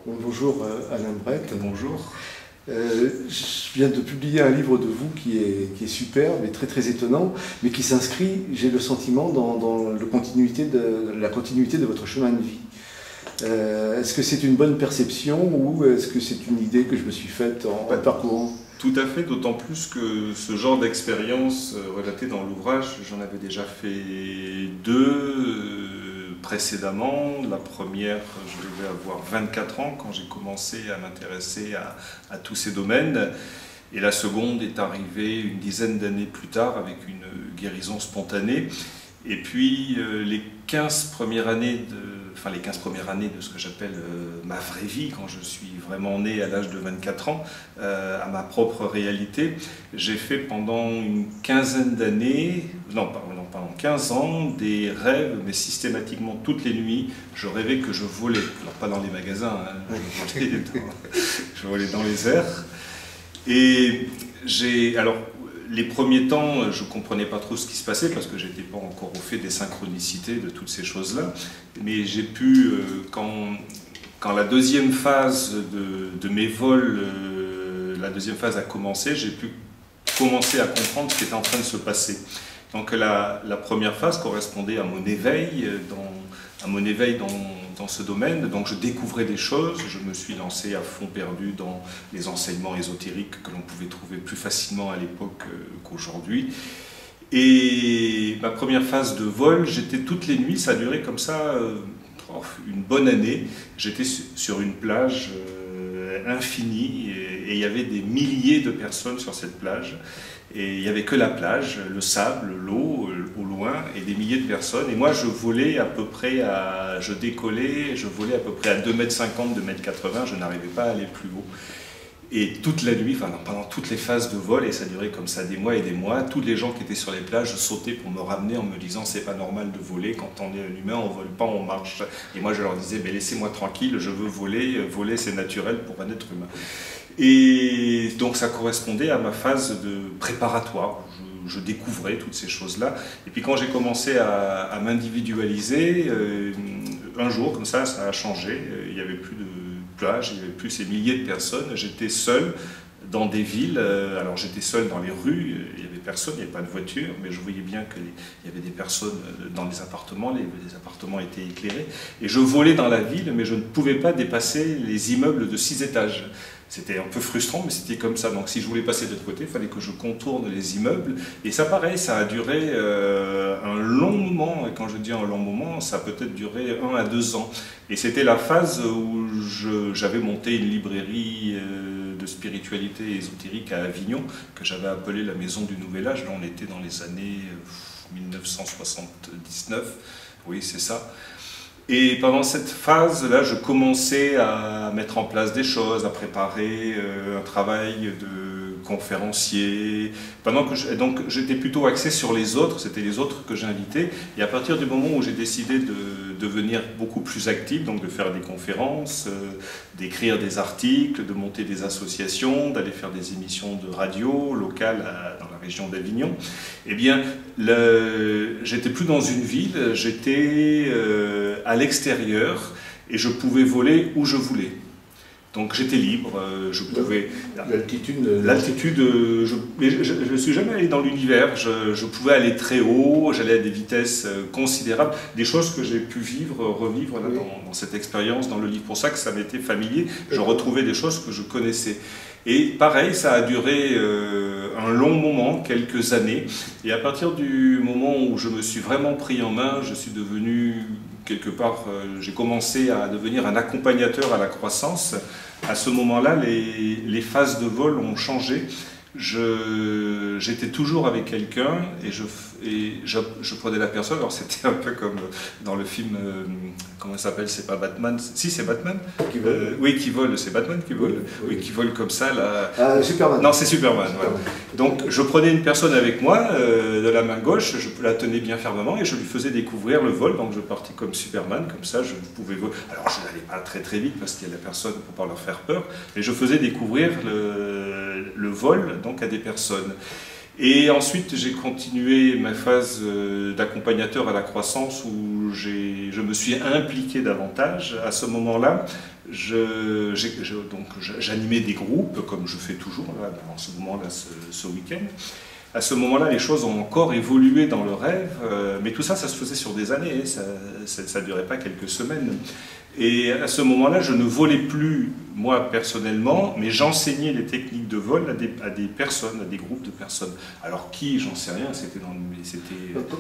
Bonjour Alain Brett. Bonjour. Je viens de publier un livre de vous qui est superbe et très étonnant, mais qui s'inscrit, j'ai le sentiment, dans la continuité de votre chemin de vie. Est-ce que c'est une bonne perception ou est-ce que c'est une idée que je me suis faite en parcourant? Tout à fait, d'autant plus que ce genre d'expérience relatée dans l'ouvrage, j'en avais déjà fait deux précédemment. La première, je devais avoir 24 ans quand j'ai commencé à m'intéresser à tous ces domaines. Et la seconde est arrivée une dizaine d'années plus tard avec une guérison spontanée. Et puis les 15 premières années de ce que j'appelle ma vraie vie, quand je suis vraiment né à l'âge de 24 ans, à ma propre réalité, j'ai fait pendant une quinzaine d'années, pendant 15 ans, des rêves, mais systématiquement toutes les nuits, je rêvais que je volais. Alors pas dans les magasins, hein, je volais dans les airs. Et les premiers temps, je ne comprenais pas trop ce qui se passait parce que je n'étais pas encore au fait des synchronicités, de toutes ces choses-là. Mais j'ai pu, quand la deuxième phase de mes vols, la deuxième phase a commencé, j'ai pu commencer à comprendre ce qui était en train de se passer. Donc la première phase correspondait à mon éveil dans ce domaine. Donc je découvrais des choses, je me suis lancé à fond perdu dans les enseignements ésotériques que l'on pouvait trouver plus facilement à l'époque qu'aujourd'hui. Et ma première phase de vol, j'étais toutes les nuits, ça a duré comme ça une bonne année. J'étais sur une plage infinie et il y avait des milliers de personnes sur cette plage. Et il n'y avait que la plage, le sable, l'eau au loin et des milliers de personnes. Et moi, je volais à peu près je décollais, je volais à peu près à 2,50 m, 2,80 m, je n'arrivais pas à aller plus haut. Et toute la nuit, pendant toutes les phases de vol, et ça durait comme ça des mois et des mois, tous les gens qui étaient sur les plages sautaient pour me ramener en me disant c'est pas normal de voler, quand on est un humain, on vole pas, on marche. Et moi, je leur disais mais laissez-moi tranquille, je veux voler, voler c'est naturel pour un être humain. Et donc ça correspondait à ma phase de préparatoire, où je découvrais toutes ces choses-là. Et puis quand j'ai commencé à m'individualiser, un jour, comme ça a changé. Il n'y avait plus de plage, il n'y avait plus ces milliers de personnes. J'étais seul dans des villes, alors j'étais seul dans les rues, il n'y avait personne, il n'y avait pas de voiture, mais je voyais bien qu'il y avait des personnes dans les appartements appartements étaient éclairés. Et je volais dans la ville, mais je ne pouvais pas dépasser les immeubles de 6 étages. C'était un peu frustrant, mais c'était comme ça. Donc si je voulais passer de l'autre côté, il fallait que je contourne les immeubles. Et ça, pareil, ça a duré un long moment. Et quand je dis un long moment, ça a peut-être duré 1 à 2 ans. Et c'était la phase où j'avais monté une librairie de spiritualité ésotérique à Avignon, que j'avais appelée la Maison du Nouvel Âge. Là, on était dans les années 1979. Oui, c'est ça. Et pendant cette phase-là, je commençais à mettre en place des choses, à préparer un travail de conférencier. Donc j'étais plutôt axé sur les autres, c'était les autres que j'invitais. Et à partir du moment où j'ai décidé de devenir beaucoup plus actif, donc de faire des conférences, d'écrire des articles, de monter des associations, d'aller faire des émissions de radio locales dans la région d'Avignon, eh bien, j'étais plus dans une ville, j'étais à l'extérieur et je pouvais voler où je voulais. Donc j'étais libre, je pouvais... L'altitude, je ne suis jamais allé dans l'univers, je pouvais aller très haut, j'allais à des vitesses considérables, des choses que j'ai pu revivre là, dans cette expérience, dans le livre. Pour ça que ça m'était familier, je retrouvais des choses que je connaissais. Et pareil, ça a duré un long moment, quelques années, et à partir du moment où je me suis vraiment pris en main, je suis devenu... quelque part, j'ai commencé à devenir un accompagnateur à la croissance. À ce moment-là, les phases de vol ont changé. J'étais toujours avec quelqu'un et je prenais la personne. Alors c'était un peu comme dans le film, comment ça s'appelle? C'est pas Batman? Si, c'est Batman. Qui vole. Oui, qui vole. C'est Batman qui vole. Oui, qui vole comme ça. Là. Superman. Non, c'est Superman. Voilà. Donc je prenais une personne avec moi de la main gauche, je la tenais bien fermement et je lui faisais découvrir le vol. Donc je partais comme Superman, comme ça je pouvais voler. Alors je n'allais pas très vite parce qu'il y a la personne pour pas leur faire peur, mais je faisais découvrir le vol donc à des personnes. Et ensuite, j'ai continué ma phase d'accompagnateur à la croissance où je me suis impliqué davantage. À ce moment-là, j'animais des groupes, comme je fais toujours là, en ce moment-là, ce week-end. À ce moment-là, les choses ont encore évolué dans le rêve, mais tout ça, ça se faisait sur des années, ça ne durait pas quelques semaines. Et à ce moment-là, je ne volais plus, moi, personnellement, mais j'enseignais les techniques de vol à des personnes, à des groupes de personnes. Alors qui, j'en sais rien, c'était dans...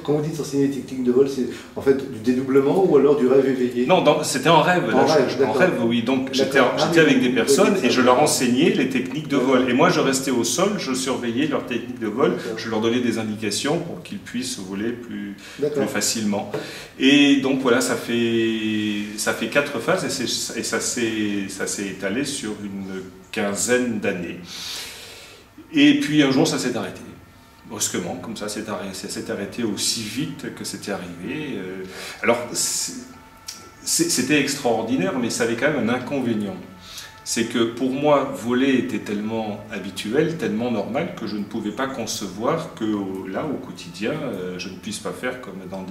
Quand vous dites enseigner les techniques de vol, c'est en fait du dédoublement ou alors du rêve éveillé? Non, c'était en rêve. En rêve, oui. Donc j'étais avec des personnes et je leur enseignais les techniques de vol. Et moi, je restais au sol, je surveillais leurs techniques de vol, je leur donnais des indications pour qu'ils puissent voler plus facilement. Et donc voilà, ça fait 4 phases et ça s'est étalé sur une quinzaine d'années. Et puis un jour, ça s'est arrêté. Brusquement, comme ça s'est arrêté aussi vite que c'était arrivé. Alors, c'était extraordinaire, mais ça avait quand même un inconvénient. C'est que pour moi, voler était tellement habituel, tellement normal, que je ne pouvais pas concevoir que là, au quotidien, je ne puisse pas faire comme dans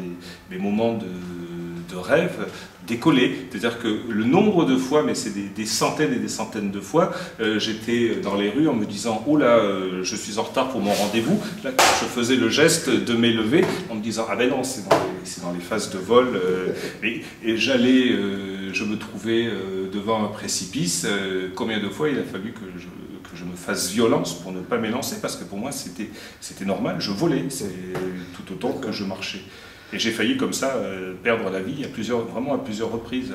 mes moments de rêve, décoller. C'est-à-dire que le nombre de fois, mais c'est des centaines et des centaines de fois, j'étais dans les rues en me disant « Oh là, je suis en retard pour mon rendez-vous ». Là, je faisais le geste de m'élever en me disant « Ah ben non, c'est dans les phases de vol ». Et je me trouvais devant un précipice. Combien de fois il a fallu que je me fasse violence pour ne pas m'élancer, parce que pour moi c'était normal, je volais, c'est tout autant que je marchais. Et j'ai failli comme ça perdre la vie vraiment à plusieurs reprises.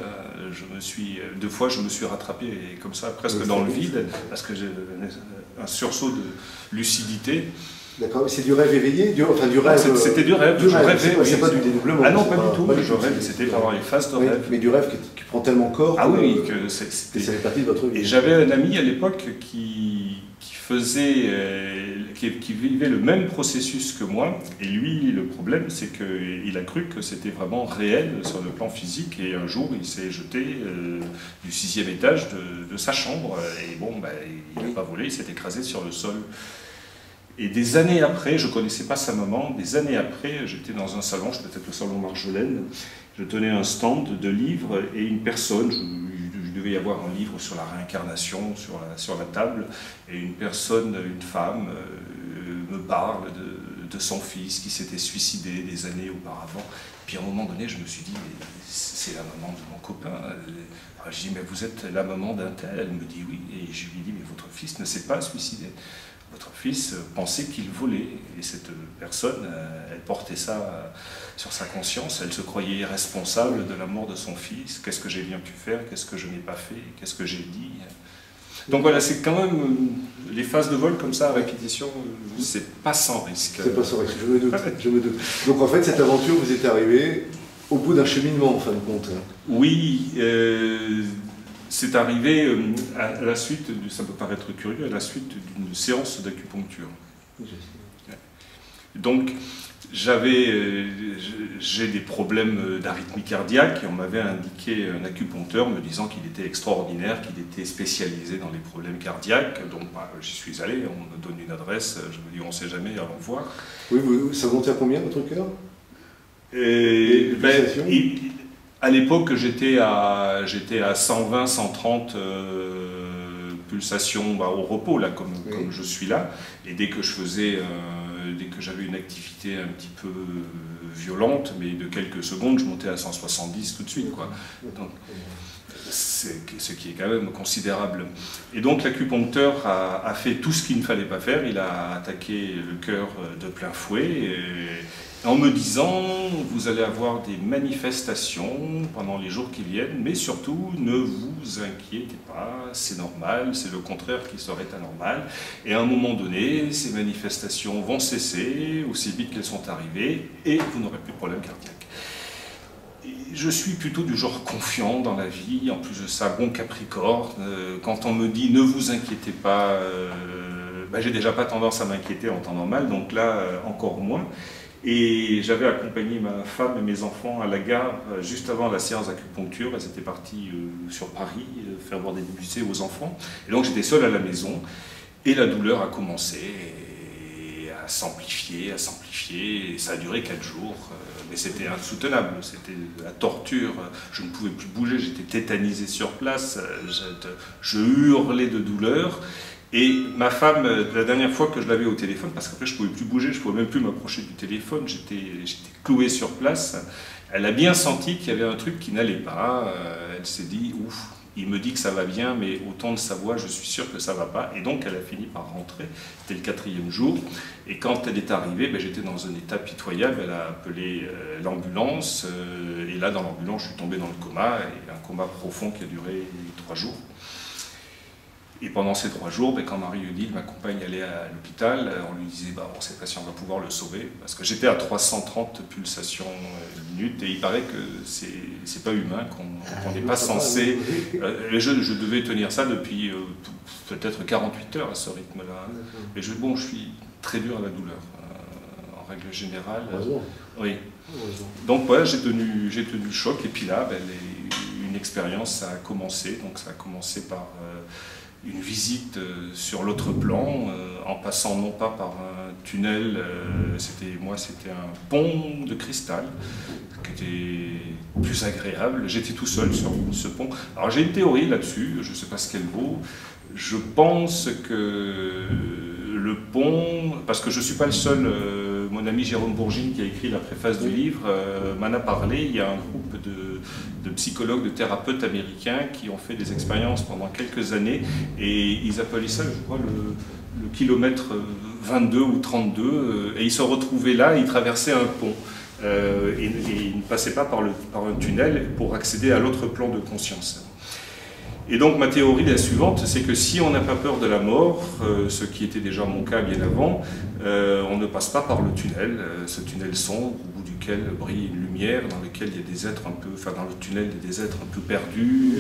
2 fois je me suis rattrapé comme ça, presque dans le vide, parce que j'ai un sursaut de lucidité. D'accord, mais c'est du rêve éveillé, du rêve. C'était du rêve, je rêvais. C'est pas du dédoublement. Ah non, pas du tout, je rêve, c'était pendant les phases de rêve. Mais du rêve qui prend tellement corps. Ah oui, que ça fait partie de votre vie. Et j'avais un ami à l'époque qui vivait le même processus que moi, et lui, le problème, c'est qu'il a cru que c'était vraiment réel sur le plan physique, et un jour, il s'est jeté du 6e étage de sa chambre, et bon, il n'a pas volé, il s'est écrasé sur le sol. Et des années après, je ne connaissais pas sa maman, des années après, j'étais dans un salon, je peut-être le salon Marjolaine, je tenais un stand de livres, et une personne, il devait y avoir un livre sur la réincarnation sur la table, et une femme, me parle de son fils qui s'était suicidé des années auparavant. Puis à un moment donné, je me suis dit, c'est la maman de mon copain. Alors, je dis, mais vous êtes la maman d'un tel? Elle me dit oui, et je lui dis, mais votre fils ne s'est pas suicidé. Votre fils pensait qu'il volait, et cette personne, elle portait ça sur sa conscience, elle se croyait responsable de la mort de son fils. Qu'est-ce que j'ai bien pu faire? Qu'est-ce que je n'ai pas fait? Qu'est-ce que j'ai dit? Donc voilà, c'est quand même les phases de vol comme ça à répétition, c'est pas sans risque. C'est pas sans risque, je me doute. Donc en fait, cette aventure vous est arrivée au bout d'un cheminement, en fin de compte. Oui, c'est arrivé à la suite, ça peut paraître curieux, à la suite d'une séance d'acupuncture. Donc, j'ai des problèmes d'arythmie cardiaque, et on m'avait indiqué un acupuncteur me disant qu'il était extraordinaire, qu'il était spécialisé dans les problèmes cardiaques. Donc j'y suis allé, on me donne une adresse, je me dis on ne sait jamais, allons voir. Oui, ça montait à combien votre cœur? À l'époque, j'étais à 120, 130 pulsations au repos, là, comme je suis là, et dès que j'avais une activité un petit peu violente, mais de quelques secondes, je montais à 170 tout de suite, quoi. Donc, ce qui est quand même considérable. Et donc l'acupuncteur a fait tout ce qu'il ne fallait pas faire, il a attaqué le cœur de plein fouet, en me disant « vous allez avoir des manifestations pendant les jours qui viennent, mais surtout ne vous inquiétez pas, c'est normal, c'est le contraire qui serait anormal, et à un moment donné, ces manifestations vont cesser aussi vite qu'elles sont arrivées, et vous n'aurez plus de problème cardiaque. » Je suis plutôt du genre confiant dans la vie, en plus de ça, bon Capricorne. Quand on me dit « ne vous inquiétez pas », j'ai déjà pas tendance à m'inquiéter en temps normal, donc là, encore moins. Et j'avais accompagné ma femme et mes enfants à la gare juste avant la séance d'acupuncture. Elles étaient parties sur Paris faire voir des musées aux enfants. Et donc j'étais seul à la maison et la douleur a commencé. Et s'amplifier, et ça a duré 4 jours, mais c'était insoutenable, c'était la torture, je ne pouvais plus bouger, j'étais tétanisé sur place, je hurlais de douleur, et ma femme, la dernière fois que je l'avais au téléphone, parce qu'après je ne pouvais plus bouger, je ne pouvais même plus m'approcher du téléphone, j'étais cloué sur place, elle a bien senti qu'il y avait un truc qui n'allait pas, elle s'est dit, ouf, il me dit que ça va bien, mais au ton de sa voix, je suis sûr que ça ne va pas. Et donc, elle a fini par rentrer. C'était le 4e jour. Et quand elle est arrivée, j'étais dans un état pitoyable. Elle a appelé l'ambulance. Et là, dans l'ambulance, je suis tombé dans le coma. Et un coma profond qui a duré 3 jours. Et pendant ces 3 jours, quand Marie-Odile, ma compagne, allait à l'hôpital, on lui disait bon, cette patient, on va pouvoir le sauver. Parce que j'étais à 330 pulsations minutes. Et il paraît que c'est pas humain, qu'on n'est pas censé. Je devais tenir ça depuis peut-être 48 heures à ce rythme-là. Et je suis très dur à la douleur, en règle générale. Oui. Donc voilà, j'ai tenu le choc. Et puis là, une expérience a commencé. Donc ça a commencé par une visite sur l'autre plan, en passant non pas par un tunnel, c'était un pont de cristal qui était plus agréable. J'étais tout seul sur ce pont. Alors j'ai une théorie là-dessus, je ne sais pas ce qu'elle vaut. Je pense que le pont, parce que je ne suis pas le seul, mon ami Jérôme Bourgine qui a écrit la préface du livre m'en a parlé. Il y a un groupe de psychologues, de thérapeutes américains qui ont fait des expériences pendant quelques années et ils appelaient ça, je crois, le kilomètre 22 ou 32 et ils se retrouvaient là, ils traversaient un pont et ils ne passaient pas par un tunnel pour accéder à l'autre plan de conscience. Et donc ma théorie est la suivante, c'est que si on n'a pas peur de la mort, ce qui était déjà mon cas bien avant, on ne passe pas par le tunnel, ce tunnel sombre au bout duquel brille une lumière, dans lequel il y a des êtres un peu, dans le tunnel il y a des êtres un peu perdus,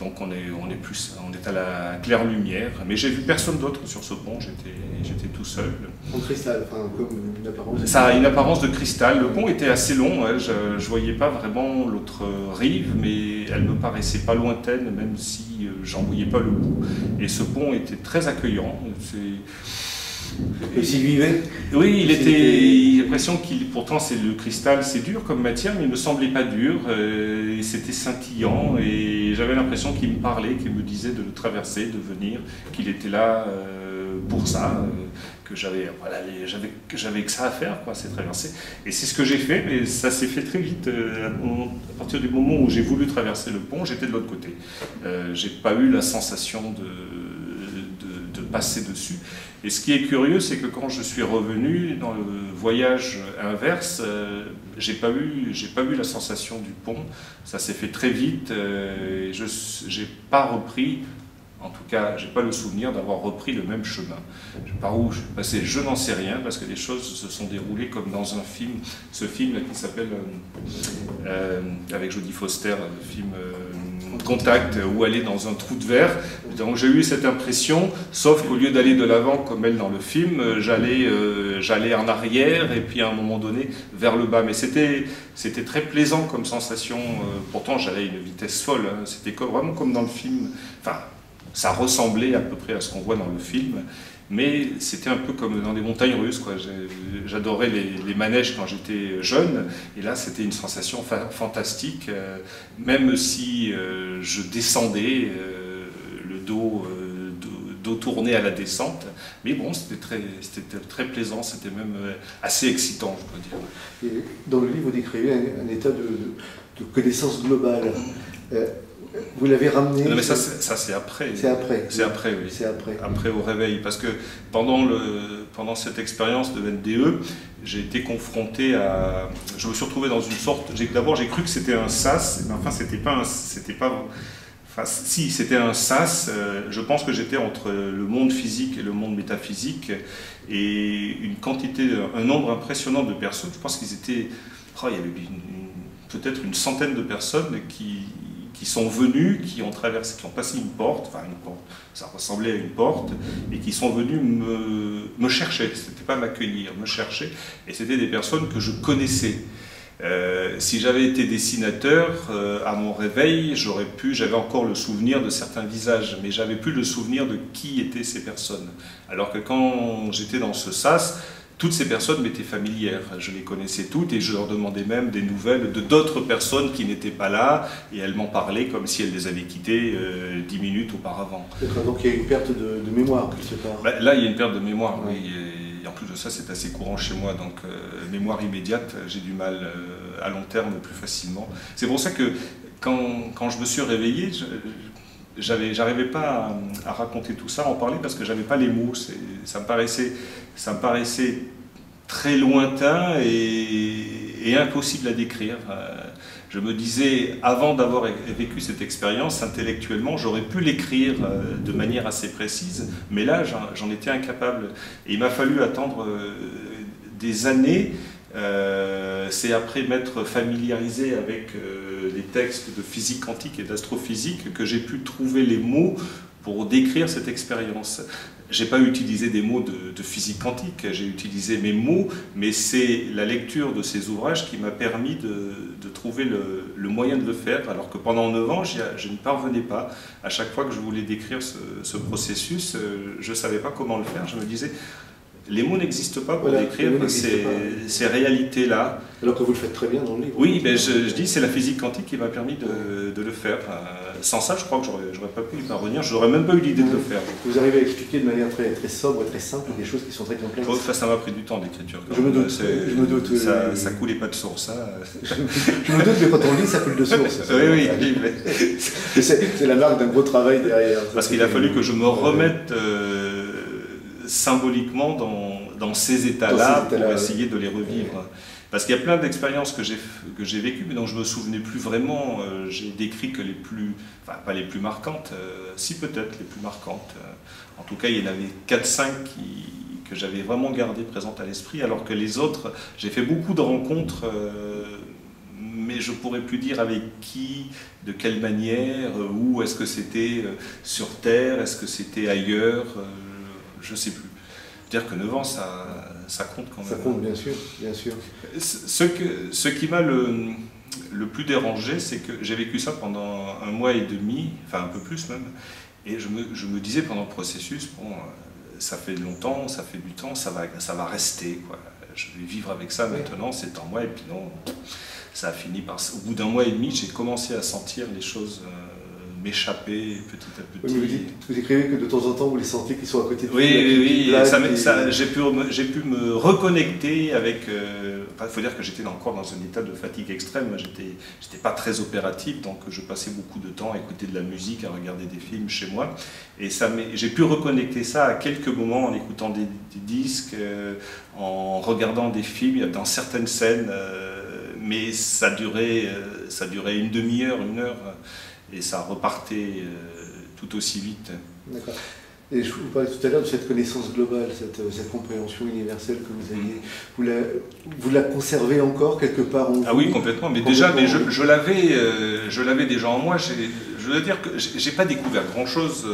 donc on est à la claire lumière. Mais j'ai vu personne d'autre sur ce pont, j'étais tout seul. En cristal, comme une apparence. Ça a une apparence de cristal. Le pont était assez long, je ne voyais pas vraiment l'autre rive, mais elle me paraissait pas lointaine, même si j'en voyais pas le bout. Et ce pont était très accueillant. Et s'il vivait? Oui, j'ai l'impression pourtant c'est le cristal, c'est dur comme matière, mais il ne me semblait pas dur, et c'était scintillant, et j'avais l'impression qu'il me parlait, qu'il me disait de le traverser, de venir, qu'il était là pour ça, que j'avais que ça à faire, c'est traverser. Et c'est ce que j'ai fait, mais ça s'est fait très vite. À partir du moment où j'ai voulu traverser le pont, j'étais de l'autre côté. J'ai pas eu la sensation de passer dessus. Et ce qui est curieux, c'est que quand je suis revenu dans le voyage inverse, j'ai pas eu la sensation du pont. Ça s'est fait très vite. J'ai pas repris. En tout cas, je n'ai pas le souvenir d'avoir repris le même chemin. Par où je suis passé, je n'en sais rien, parce que les choses se sont déroulées comme dans un film. Ce film qui s'appelle, avec Jodie Foster, le film Contact, où elle est dans un trou de verre. Donc j'ai eu cette impression, sauf qu'au lieu d'aller de l'avant comme elle dans le film, j'allais en arrière et puis à un moment donné vers le bas. Mais c'était très plaisant comme sensation. Pourtant j'allais à une vitesse folle. C'était vraiment comme dans le film. Enfin, ça ressemblait à peu près à ce qu'on voit dans le film, mais c'était un peu comme dans des montagnes russes, J'adorais les manèges quand j'étais jeune, et là c'était une sensation fantastique, même si je descendais, le dos tourné à la descente, mais bon, c'était très plaisant, c'était même assez excitant, je peux dire. Et dans le livre, vous décrivez un état de connaissance globale. Vous l'avez ramené. Non, mais ça c'est après. C'est après. C'est après, oui. C'est après. Après au réveil, parce que pendant cette expérience de NDE, j'ai été confronté à. Je me suis retrouvé dans une sorte. D'abord, j'ai cru que c'était un sas, mais enfin, c'était un sas. Je pense que j'étais entre le monde physique et le monde métaphysique, et un nombre impressionnant de personnes. Je pense qu'ils étaient. Il y avait peut-être une centaine de personnes qui sont venus, qui ont passé une porte, ça ressemblait à une porte, et qui sont venus me chercher, c'était pas m'accueillir, me chercher, et c'était des personnes que je connaissais. Si j'avais été dessinateur, à mon réveil, j'avais encore le souvenir de certains visages, mais j'avais plus le souvenir de qui étaient ces personnes. Alors que quand j'étais dans ce sas, toutes ces personnes m'étaient familières, je les connaissais toutes et je leur demandais même des nouvelles de d'autres personnes qui n'étaient pas là et elles m'en parlaient comme si elles les avaient quittées 10 minutes auparavant. Donc il y a une perte de mémoire quelque part. Ben, là il y a une perte de mémoire, oui. Et en plus de ça c'est assez courant chez moi, donc mémoire immédiate, j'ai du mal à long terme plus facilement. C'est pour ça que quand je me suis réveillé, j'arrivais pas à raconter tout ça, à en parler parce que j'avais pas les mots, ça me paraissait très lointain et impossible à décrire. Je me disais, avant d'avoir vécu cette expérience, intellectuellement, j'aurais pu l'écrire de manière assez précise, mais là, j'en étais incapable. Et il m'a fallu attendre des années. C'est après m'être familiarisé avec les textes de physique quantique et d'astrophysique que j'ai pu trouver les mots pour décrire cette expérience. J'ai pas utilisé des mots de physique quantique, j'ai utilisé mes mots, mais c'est la lecture de ces ouvrages qui m'a permis de trouver le moyen de le faire, alors que pendant 9 ans, je ne parvenais pas. À chaque fois que je voulais décrire ce processus, je ne savais pas comment le faire. Je me disais, les mots n'existent pas pour décrire ces réalités-là. Alors que vous le faites très bien dans le livre. Oui, ben je dis c'est la physique quantique qui m'a permis de le faire. Sans ça, je crois que j'aurais pas pu y parvenir, je n'aurais même pas eu l'idée de le faire. Vous arrivez à expliquer de manière très sobre et très simple des choses qui sont très complexes. Enfin, ça m'a pris du temps d'écriture. Je me doute. Ça coulait pas de source. Je me doute, mais quand on lit, ça coule de source. Oui. C'est la marque d'un gros travail derrière. Parce qu'il a fallu que je me remette symboliquement dans ces états-là pour essayer de les revivre. Parce qu'il y a plein d'expériences que j'ai vécues, mais dont je ne me souvenais plus vraiment. J'ai décrit que les plus, enfin pas les plus marquantes, si peut-être les plus marquantes. En tout cas, il y en avait 4-5 que j'avais vraiment gardées présentes à l'esprit, alors que les autres, j'ai fait beaucoup de rencontres, mais je ne pourrais plus dire avec qui, de quelle manière, où, est-ce que c'était sur Terre, est-ce que c'était ailleurs, je ne sais plus. Dire que 9 ans, ça compte quand même. Ça compte, bien sûr, bien sûr. Ce qui m'a le plus dérangé, c'est que j'ai vécu ça pendant 1 mois et demi, enfin un peu plus même, et je me disais pendant le processus, bon, ça fait longtemps, ça fait du temps, ça va rester, quoi. Je vais vivre avec ça maintenant, c'est en moi, et puis non, ça a fini par... Au bout d'1 mois et demi, j'ai commencé à sentir les choses m'échapper petit à petit. Oui, vous écrivez que de temps en temps vous les sentez qu'ils sont à côté de vous. Oui, j'ai pu me reconnecter avec... Il faut dire que j'étais encore dans un état de fatigue extrême, j'étais pas très opératif, donc je passais beaucoup de temps à écouter de la musique, à regarder des films chez moi, et j'ai pu reconnecter ça à quelques moments en écoutant des disques, en regardant des films, dans certaines scènes, mais ça durait une demi-heure, 1 heure, et ça repartait tout aussi vite. D'accord. Et je vous parlais tout à l'heure de cette connaissance globale, cette compréhension universelle que vous aviez. Vous la conservez encore quelque part en vous? Ah oui, complètement. Mais déjà, je l'avais déjà en moi. Je veux dire que j'ai pas découvert grand-chose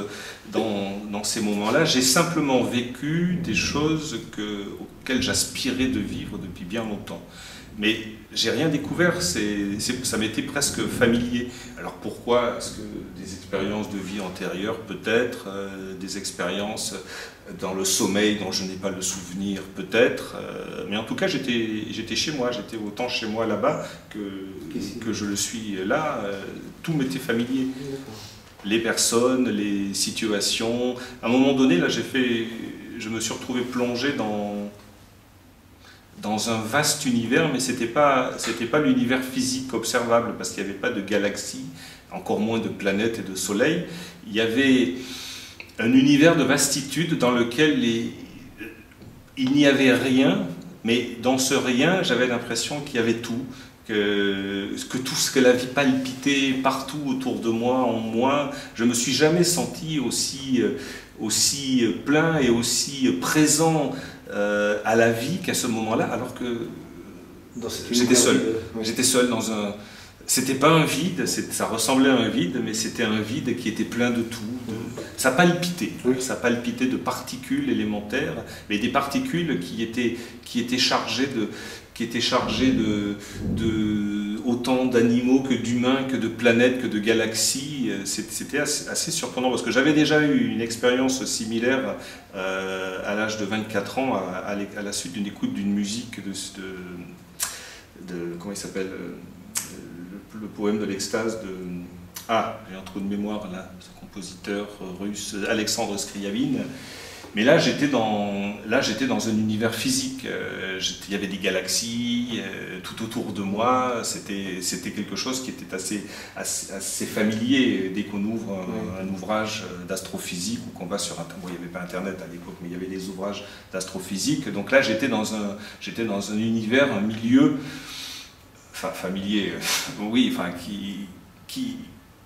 dans ces moments-là. J'ai simplement vécu des choses auxquelles j'aspirais de vivre depuis bien longtemps. Mais j'ai rien découvert, ça m'était presque familier. Alors pourquoi? Est-ce que des expériences de vie antérieures, peut-être, des expériences dans le sommeil dont je n'ai pas le souvenir, peut-être, mais en tout cas j'étais chez moi, j'étais autant chez moi là-bas que je le suis là, tout m'était familier. Les personnes, les situations. À un moment donné, là, je me suis retrouvé plongé dans un vaste univers, mais c'était pas l'univers physique observable, parce qu'il n'y avait pas de galaxies, encore moins de planètes et de soleils. Il y avait un univers de vastitude dans lequel il n'y avait rien, mais dans ce rien, j'avais l'impression qu'il y avait tout, que la vie palpitait partout autour de moi, en moi. Je ne me suis jamais senti aussi plein et aussi présent à la vie qu'à ce moment-là, alors que j'étais seul. J'étais seul dans un... C'était pas un vide, ça ressemblait à un vide, mais c'était un vide qui était plein de tout. Ça palpitait, ça palpitait de particules élémentaires, mais des particules qui étaient chargées qui était chargé autant d'animaux que d'humains, que de planètes, que de galaxies. C'était assez surprenant parce que j'avais déjà eu une expérience similaire à l'âge de 24 ans à la suite d'une écoute d'une musique comment il s'appelle, le poème de l'extase de... Ah, j'ai un trou de mémoire là, ce compositeur russe, Alexandre Scriabine. Mais là, j'étais dans un univers physique. Il y avait des galaxies tout autour de moi. C'était quelque chose qui était assez familier dès qu'on ouvre un ouvrage d'astrophysique ou qu'on va sur Internet. Bon, il n'y avait pas Internet à l'époque, mais il y avait des ouvrages d'astrophysique. Donc là, j'étais dans un univers, un milieu, enfin familier, oui, enfin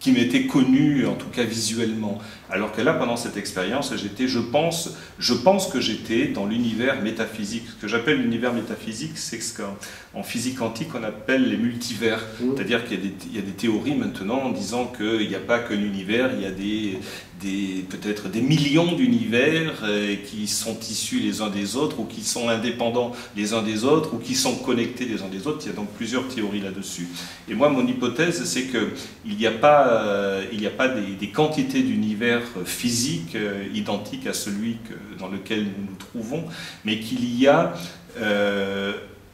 qui m'était connu, en tout cas visuellement. Alors que là, pendant cette expérience, je pense que j'étais dans l'univers métaphysique. Ce que j'appelle l'univers métaphysique, c'est ce qu'en physique quantique, on appelle les multivers. C'est-à-dire qu'il y a des théories maintenant en disant qu'il n'y a pas que l'univers, il y a peut-être des millions d'univers qui sont issus les uns des autres, ou qui sont indépendants les uns des autres, ou qui sont connectés les uns des autres. Il y a donc plusieurs théories là-dessus. Et moi, mon hypothèse, c'est qu'il n'y a pas des quantités d'univers physiques identiques à celui dans lequel nous nous trouvons, mais qu'il y a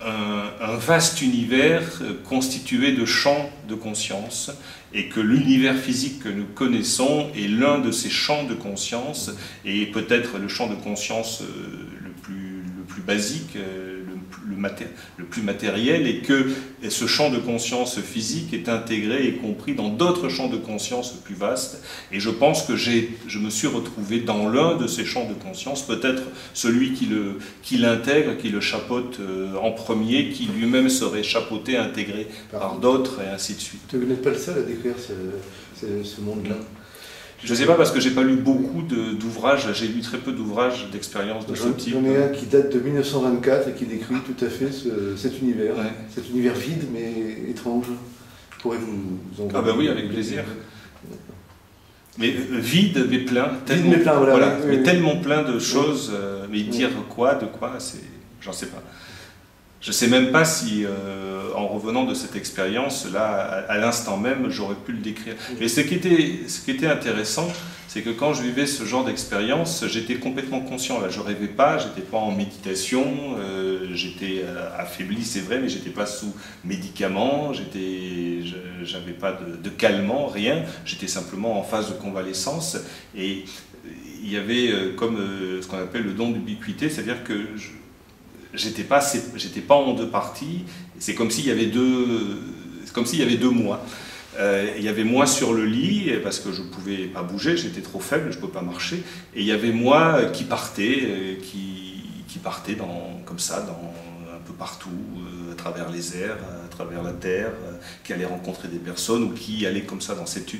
un vaste univers constitué de champs de conscience, et que l'univers physique que nous connaissons est l'un de ces champs de conscience, et peut-être le champ de conscience le plus basique, le plus matériel, et que ce champ de conscience physique est intégré et compris dans d'autres champs de conscience plus vastes. Et je pense que je me suis retrouvé dans l'un de ces champs de conscience, peut-être celui qui l'intègre, qui le chapeaute en premier, qui lui-même serait chapeauté, intégré par d'autres, et ainsi de suite. Tu n'es pas le seul à décrire ce monde-là. Je ne sais pas, parce que j'ai pas lu beaucoup d'ouvrages, j'ai lu très peu d'ouvrages d'expérience de ce type. J'en ai un qui date de 1924 et qui décrit tout à fait cet univers, cet univers vide mais étrange. Je pourrais vous envoyer. Ah ben oui, avec plaisir. Mais vide mais plein, tellement, vide mais plein, voilà, mais tellement plein de choses, mais dire quoi, de quoi, j'en sais pas. Je ne sais même pas si, en revenant de cette expérience-là, à l'instant même, j'aurais pu le décrire. Mais ce qui était intéressant, c'est que quand je vivais ce genre d'expérience, j'étais complètement conscient. Là, je ne rêvais pas, je n'étais pas en méditation, j'étais affaibli, c'est vrai, mais je n'étais pas sous médicaments, j'avais pas de calmant, rien. J'étais simplement en phase de convalescence. Et il y avait comme ce qu'on appelle le don d'ubiquité, c'est-à-dire que j'étais pas en deux parties. C'est comme s'il y avait deux moi. Il y avait moi sur le lit parce que je ne pouvais pas bouger, j'étais trop faible, je ne pouvais pas marcher. Et il y avait moi qui partait, comme ça, un peu partout, à travers les airs, à travers la terre, qui allait rencontrer des personnes ou qui allait comme ça dans cet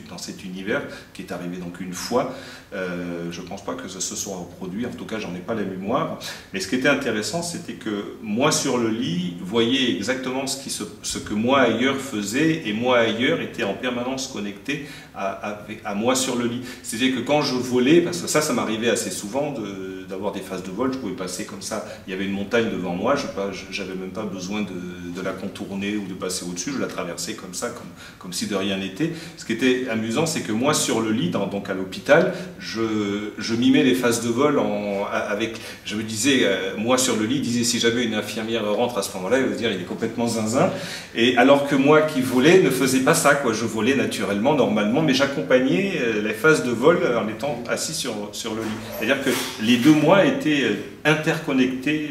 univers qui est arrivé donc une fois. Je ne pense pas que ça se soit reproduit, en tout cas j'en ai pas la mémoire. Mais ce qui était intéressant, c'était que moi sur le lit voyais exactement ce que moi ailleurs faisais, et moi ailleurs était en permanence connecté à moi sur le lit. C'est-à-dire que quand je volais, parce que ça m'arrivait assez souvent d'avoir des phases de vol, je pouvais passer comme ça, il y avait une montagne devant moi, je n'avais même pas besoin de la contourner ou de passer au-dessus, je la traversais comme ça, comme si de rien n'était. Ce qui était amusant, c'est que moi sur le lit, donc à l'hôpital, je mimais les phases de vol je me disais, moi sur le lit, disais si jamais une infirmière rentre à ce moment-là, elle va dire il est complètement zinzin, et alors que moi qui volais ne faisais pas ça, quoi. Je volais naturellement, normalement, mais j'accompagnais les phases de vol en étant assis sur le lit. C'est-à-dire que les deux moi étaient interconnectés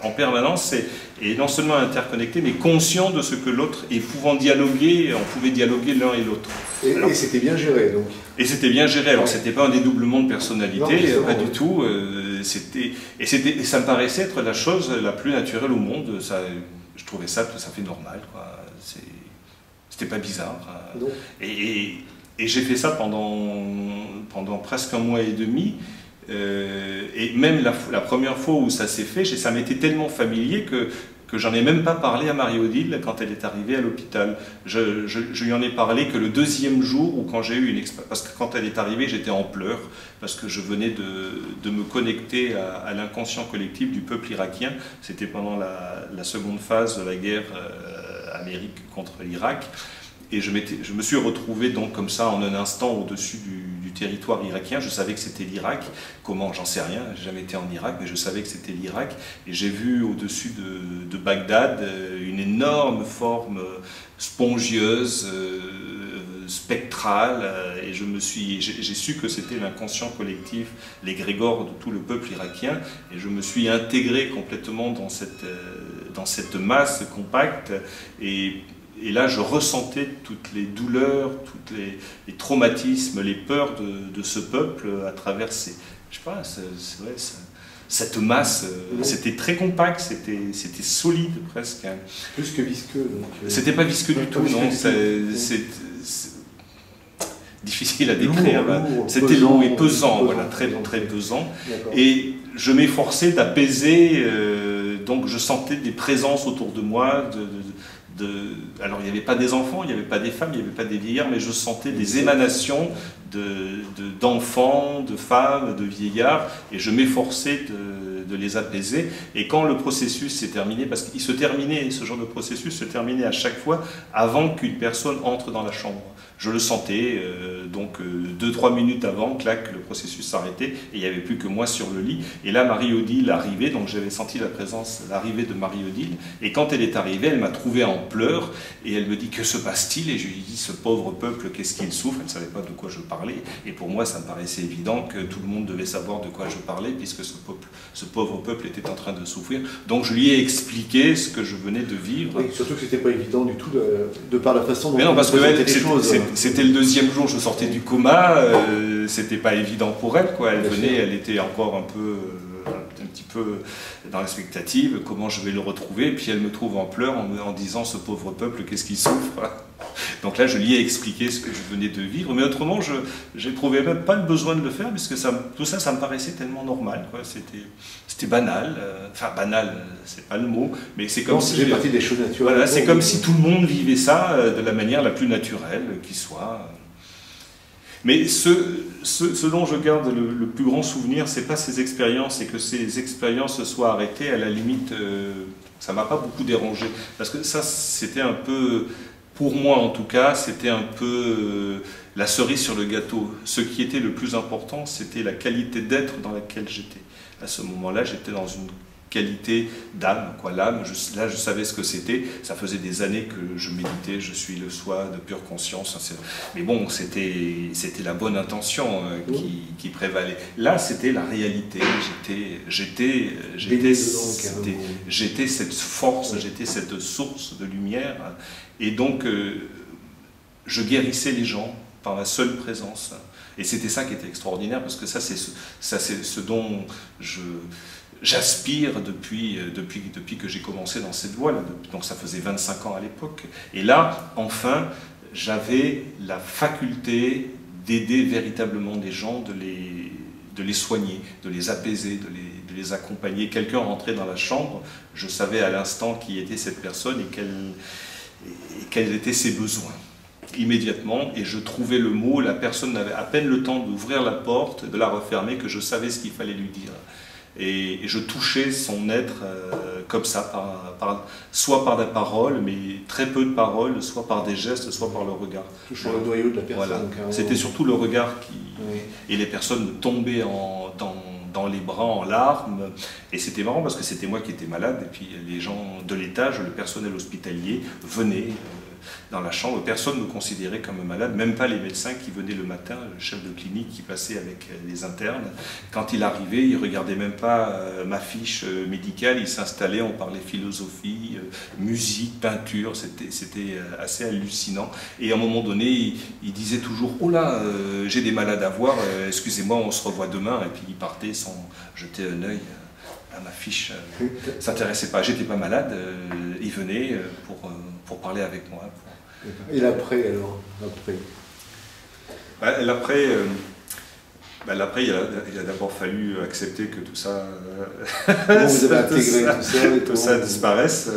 en permanence, et non seulement interconnectés, mais conscients de ce que l'autre, et pouvant dialoguer, on pouvait dialoguer l'un et l'autre. Et c'était bien géré, donc. Et c'était bien géré. Alors, c'était pas un dédoublement de personnalité, pas du tout. Et ça me paraissait être la chose la plus naturelle au monde. Je trouvais ça tout à fait normal, quoi. C'était pas bizarre. Et j'ai fait ça pendant presque un mois et demi. Et même la première fois où ça s'est fait, ça m'était tellement familier que que j'en ai même pas parlé à Marie-Odile quand elle est arrivée à l'hôpital. Je lui en ai parlé que le deuxième jour où quand j'ai eu une expérience, parce que quand elle est arrivée, j'étais en pleurs, parce que je venais de me connecter à l'inconscient collectif du peuple irakien. C'était pendant la seconde phase de la guerre Amérique contre l'Irak. Et je me suis retrouvé donc comme ça en un instant au-dessus du territoire irakien. Je savais que c'était l'Irak. Comment, j'en sais rien, j'ai jamais été en Irak, mais je savais que c'était l'Irak. Et j'ai vu au-dessus de Bagdad une énorme forme spongieuse, spectrale, et j'ai su que c'était l'inconscient collectif, l'égrégore de tout le peuple irakien, et je me suis intégré complètement dans cette masse compacte, et là, je ressentais toutes les douleurs, tous les traumatismes, les peurs de ce peuple à travers cette masse. C'était très compact, c'était solide presque. Plus que visqueux. C'était pas visqueux du tout, non. C'est difficile à décrire. C'était lourd et pesant, voilà, très pesant. Et je m'efforçais d'apaiser, donc je sentais des présences autour de moi, alors il n'y avait pas des enfants, il n'y avait pas des femmes, il n'y avait pas des vieillards, mais je sentais des émanations d'enfants, de femmes, de vieillards, et je m'efforçais de les apaiser. Et quand le processus s'est terminé, parce qu'il se terminait, ce genre de processus se terminait à chaque fois avant qu'une personne entre dans la chambre. Je le sentais, donc 2-3 minutes avant, clac, le processus s'arrêtait, et il n'y avait plus que moi sur le lit. Et là, Marie-Odile arrivait, donc j'avais senti l'arrivée de Marie-Odile, et quand elle est arrivée, elle m'a trouvé en pleurs, et elle me dit, que se passe-t-il? Et je lui dis, ce pauvre peuple, qu'est-ce qu'il souffre? Elle ne savait pas de quoi je parlais, et pour moi, ça me paraissait évident que tout le monde devait savoir de quoi je parlais, puisque ce pauvre peuple était en train de souffrir. Donc je lui ai expliqué ce que je venais de vivre. Et surtout que c'était pas évident du tout, de par la façon dont mais non, parce que les choses. C'était le deuxième jour, je sortais du coma, c'était pas évident pour elle, quoi. Elle venait, elle était encore un petit peu dans l'expectative, comment je vais le retrouver, et puis elle me trouve en pleurs en disant, ce pauvre peuple, qu'est-ce qu'il souffre? Donc là, je lui ai expliqué ce que je venais de vivre, mais autrement, j'éprouvais même pas le besoin de le faire, parce que tout ça, ça me paraissait tellement normal, quoi. C'était banal, enfin banal, c'est pas le mot, mais c'est comme si... C'est partie des choses naturelles. Voilà, c'est comme si tout le monde vivait ça de la manière la plus naturelle qui soit. Mais ce dont je garde le plus grand souvenir, c'est pas ces expériences, c'est que ces expériences se soient arrêtées, à la limite, ça m'a pas beaucoup dérangé, parce que ça, c'était un peu... Pour moi, en tout cas, c'était un peu la cerise sur le gâteau. Ce qui était le plus important, c'était la qualité d'être dans laquelle j'étais. À ce moment-là, j'étais dans une qualité d'âme, quoi. L'âme, là, je savais ce que c'était. Ça faisait des années que je méditais, je suis le soi de pure conscience. Mais bon, c'était la bonne intention qui prévalait. Là, c'était la réalité. J'étais cette force, j'étais cette source de lumière. Et donc, je guérissais les gens par ma seule présence. Et c'était ça qui était extraordinaire, parce que ça, c'est ce dont j'aspire depuis que j'ai commencé dans cette voie-là. Donc ça faisait 25 ans à l'époque. Et là, enfin, j'avais la faculté d'aider véritablement des gens, de les soigner, de les apaiser, de les accompagner. Quelqu'un rentrait dans la chambre, je savais à l'instant qui était cette personne et quels étaient ses besoins. Immédiatement, et je trouvais le mot, la personne n'avait à peine le temps d'ouvrir la porte, de la refermer, que je savais ce qu'il fallait lui dire. Et je touchais son être comme ça, soit par la parole, mais très peu de paroles, soit par des gestes, soit par le regard. Toucher le noyau de la personne. Voilà. C'était surtout le regard qui... Oui. Et les personnes tombaient dans les bras en larmes, et c'était marrant parce que c'était moi qui étais malade, et puis les gens de l'étage, le personnel hospitalier venaient dans la chambre, personne ne me considérait comme malade, même pas les médecins qui venaient le matin, le chef de clinique qui passait avec les internes. Quand il arrivait, il ne regardait même pas ma fiche médicale, il s'installait, on parlait philosophie, musique, peinture, c'était assez hallucinant. Et à un moment donné, il disait toujours « Oh là, j'ai des malades à voir, excusez-moi, on se revoit demain », et puis il partait sans jeter un œil à ma fiche. Ça n'intéressait pas, j'étais pas malade, il venait pour parler avec moi. Et l'après alors? L'après, Ben, après, il a d'abord fallu accepter que tout ça, Bon, vous avez intégré tout ça, et tout ça disparaisse,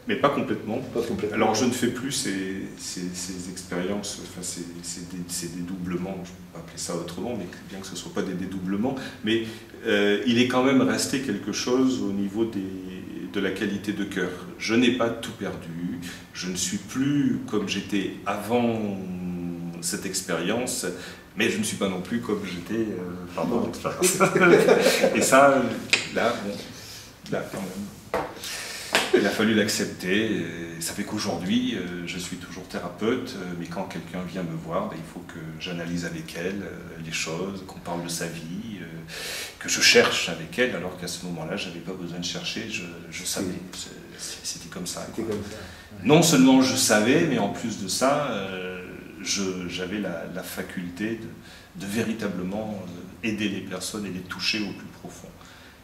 mais pas complètement. Pas complètement. Alors je ne fais plus ces expériences, enfin, ces dédoublements, je ne peux pas appeler ça autrement, mais bien que ce ne soit pas des dédoublements, mais il est quand même resté quelque chose au niveau de la qualité de cœur. Je n'ai pas tout perdu, je ne suis plus comme j'étais avant cette expérience, mais je ne suis pas non plus comme j'étais pendant l'expérience. Et ça, là, bon, là quand même, il a fallu l'accepter. Ça fait qu'aujourd'hui, je suis toujours thérapeute, mais quand quelqu'un vient me voir, ben, il faut que j'analyse avec elle les choses, qu'on parle de sa vie, que je cherche avec elle, alors qu'à ce moment-là, je n'avais pas besoin de chercher, je savais. C'était comme ça. C'était comme ça. Non seulement je savais, mais en plus de ça, j'avais la faculté de véritablement aider les personnes et les toucher au plus profond.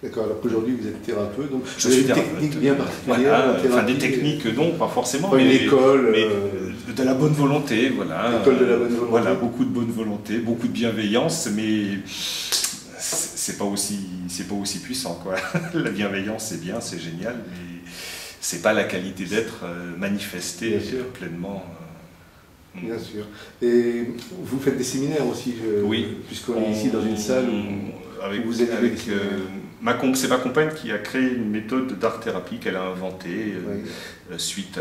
D'accord, alors qu'aujourd'hui vous êtes thérapeute, donc je vous avez suis une thérapeute. Technique bien particulière. Voilà, thérapie, enfin des techniques, non, pas forcément, pas mais, une école, mais de la bonne volonté, voilà. L'école de la bonne volonté. Voilà, beaucoup de bonne volonté, beaucoup de bienveillance, mais c'est pas aussi puissant, quoi. La bienveillance, c'est bien, c'est génial, mais c'est pas la qualité d'être manifestée pleinement. Bien sûr. Et vous faites des séminaires aussi, oui. Puisqu'on est ici dans une salle où vous êtes avec c'est ma compagne qui a créé une méthode d'art-thérapie qu'elle a inventée suite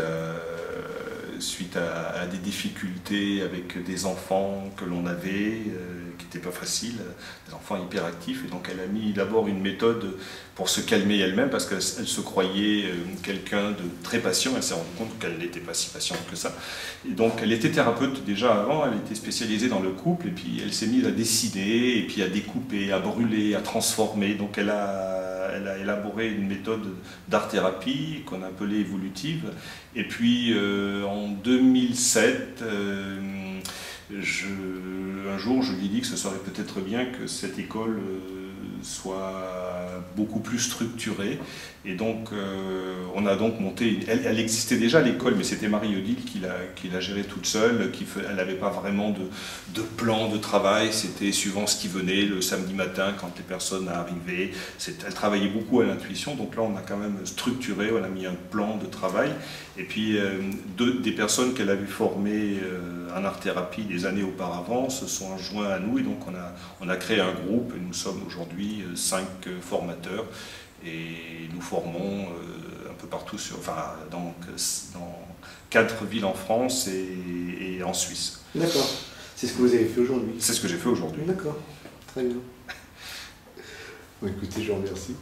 à des difficultés avec des enfants que l'on avait, qui n'étaient pas faciles, des enfants hyperactifs. Et donc elle a mis d'abord une méthode pour se calmer elle-même, parce qu'elle se croyait quelqu'un de très patient. Elle s'est rendue compte qu'elle n'était pas si patiente que ça. Et donc elle était thérapeute déjà avant, elle était spécialisée dans le couple, et puis elle s'est mise à dessiner, et puis à découper, à brûler, à transformer. Donc elle a élaboré une méthode d'art-thérapie qu'on appelait évolutive. Et puis en 2007, un jour je lui ai dit que ce serait peut-être bien que cette école soit beaucoup plus structurée. Et donc on a donc monté, elle existait déjà l'école, mais c'était Marie-Odile qui l'a gérée toute seule, elle n'avait pas vraiment de plan de travail, c'était suivant ce qui venait le samedi matin quand les personnes arrivaient. Elle travaillait beaucoup à l'intuition, donc là on a quand même structuré, on a mis un plan de travail. Et puis des personnes qu'elle avait formées en art-thérapie des années auparavant se sont joints à nous, et donc on a créé un groupe, et nous sommes aujourd'hui 5 formateurs. Et nous formons un peu partout, dans 4 villes en France et en Suisse. D'accord. C'est ce que vous avez fait aujourd'hui. C'est ce que j'ai fait aujourd'hui. D'accord. Très bien. Bon, écoutez, je vous remercie.